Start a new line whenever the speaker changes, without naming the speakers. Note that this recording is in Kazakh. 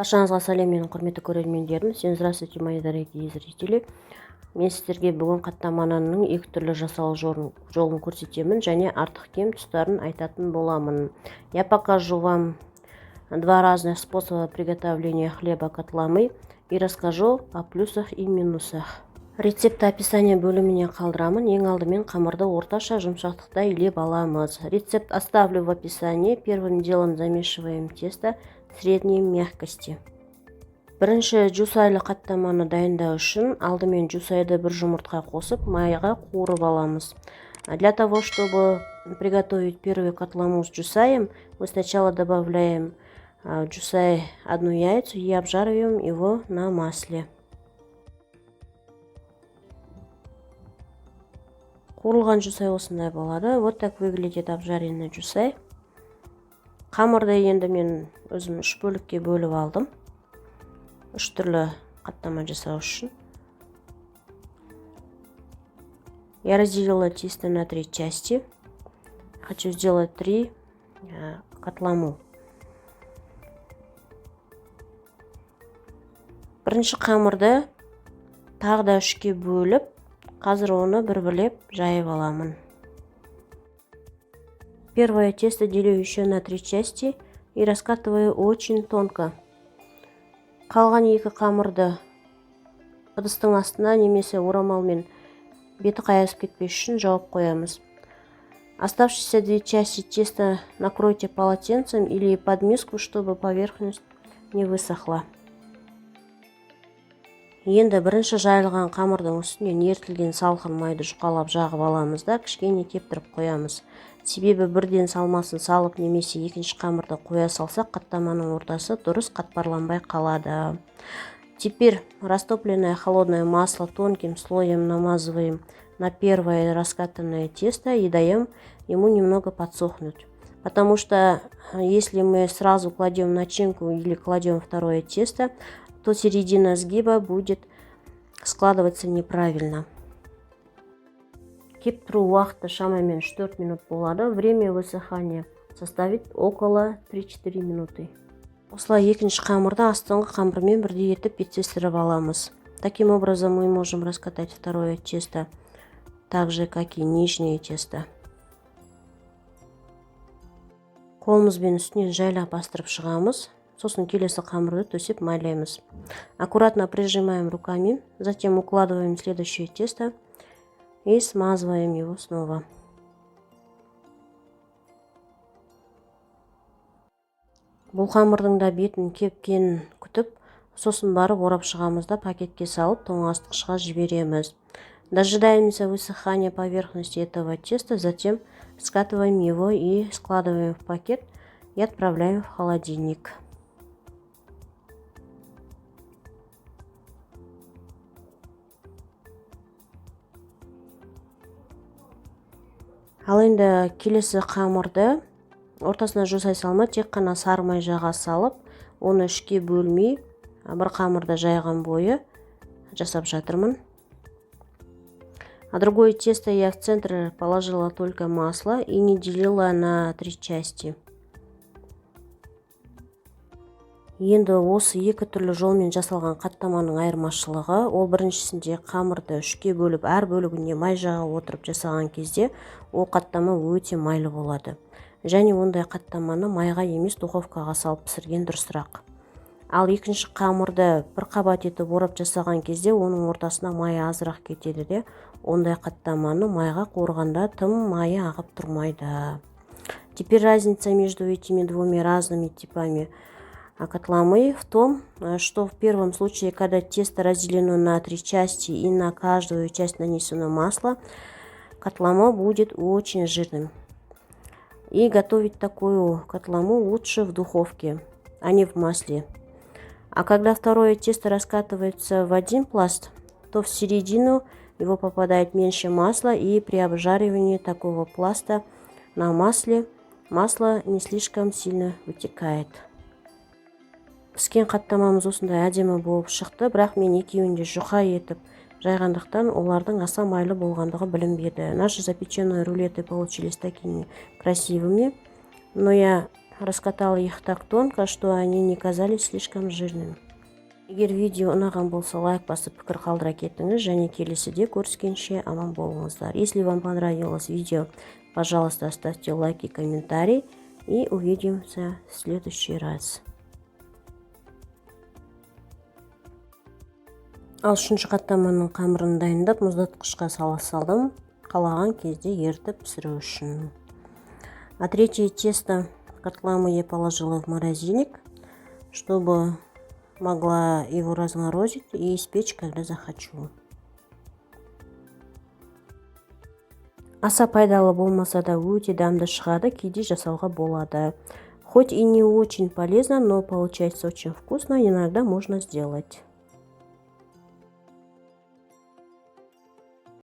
Баршаңызға сәлем, менің құрметті көрермендерім. Здравствуйте, мои дорогие зрители. Мен сіздерге бүгін қаттаманың екі түрлі жасалу жолын көрсетемін және артық кем тұстарын айтатын боламын. Я покажу вам два разных способа приготовления хлеба катламы и расскажу о плюсах и минусах. Рецепті описание бөліміне қалдырамын. Ең алдымен қамырды орташа жұмсақтықта илеп аламыз. Рецепт оставлю в описании. Первым делом замешиваем тесто средней мягкости. Бірінші жусайлы қаттаманы дайындау үшін алдымен жусайды бір жұмыртқа қосып майға қуырып аламыз. Для того, чтобы приготовить первый катламу с жусаем, мы сначала добавляем жусай одну яйцо и обжариваем его на масле. Қуырылған жусай осындай болады. Вот так выглядит обжаренный жусай. Қамырды енді мен өзім 3 бөлікке бөліп алдым. 3 түрлі қаттама жасау үшін. Я разделила тесто на 3 части. Хочу сделать 3 катламу. Бірінші қамырды тағы да 3-ке бөліп, қазір оны бір-бірлеп жайып аламын. Первое тесто делю еще на 3 части и раскатываю очень тонко. Қалған екі қамырды ыдыстың астына немесе орамалмен беті қайысып кетпес үшін жауып қоямыз. Оставшиеся 2 части теста накройте полотенцем или под миску, чтобы поверхность не высохла. Енді бірінші жайылған қамырдың үстінен ертілген салқын майды жұқалап жағып аламыз да кішкене кептіріп қоямыз. Себебі бірден салмасын салып немесе екінші қамырды қоя салсақ, қаттаманың ортасы дұрыс қатпарланбай қалады. Теперь растопленное холодное масло тонким слоем намазываем на первое раскатанное тесто и даем ему немного подсохнуть. Потому что если мы сразу кладем начинку или кладем второе тесто, то середина сгиба будет складываться неправильно. Кептіру уақыты шамамен 4 минут болады. Время высыхания составит около 3-4 минуты. Осылай екінші қамырды астыңғы қамырмен бірдей етіп беттестіріп аламыз. Таким образом мы можем раскатать второе тесто так же, как и нижнее тесто. Қолымызбен үстінен жайлап бастырып шығамыз. Сосын келесі қамырды төсеп майлаймыз. Аккуратно прижимаем руками, затем укладываем следующее тесто и смазываем его снова. Бұл қамырдың да бетін кепкенін күтіп, сосын барып орап шығамыз да пакетке салып тоңазытқышқа жібереміз. Дожидаемся высыхания поверхности этого теста, затем скатываем его и складываем в пакет и отправляем в холодильник. Ал енді келесі қамырды ортасына жусай салмай, тек қана сары май жаға салып, оны 3-ке бөлмей, бір қамырды жайған бойы жасап жатырмын. А другое тесто я в центр положила только масло и не делила на 3 части. Енді осы екі түрлі жолмен жасалған қаттаманың айырмашылығы, ол біріншісінде қамырды 3-ке бөліп, әр бөлігіне май жаға отырып жасаған кезде, ол қаттама өте майлы болады. Және ондай қаттаманы майға емес духовкаға салып пісірген дұрысырақ. Ал екінші қамырды бір қабат етіп орап жасаған кезде, оның ортасына майы азырақ кетеді де, ондай қаттаманы майға қуырғанда тым майы ағып тұрмайды. Теперь разница между этими двумя разными типами катламы в том, что в первом случае, когда тесто разделено на 3 части и на каждую часть нанесено масло, катлама будет очень жирным. И готовить такую катламу лучше в духовке, а не в масле. А когда второе тесто раскатывается в один пласт, то в середину его попадает меньше масла, и при обжаривании такого пласта на масле масло не слишком сильно вытекает. Піскен қаттамамыз осындай әдемі болып шықты, бірақ мен екеуінде жұқа етіп жайғандықтан олардың аса майлы болғандығы білінбеді. Наши запеченные рулеты получились такими красивыми, но я раскатала их так тонко, что они не казались слишком жирными. Егер видео ұнаған болса, лайк басып пікір қалдыра кетіңіз, және келесіде көріскенше аман болыңыздар. Если вам понравилось видео, пожалуйста, оставьте лайк и комментарий, и увидимся в следующий раз. Ал үшінші қаттаманың қамырын дайындап мұздатқышқа сала салдым, қалаған кезде ерітіп пісіру үшін. А третье тесто котлама я положила в морозильник, чтобы могла его разморозить и испечь, когда захочу. Аса пайдалы болмаса да өте дәмді шығады, кейде жасауға болады. Хоть и не очень полезно, но получается очень вкусно, иногда можно сделать.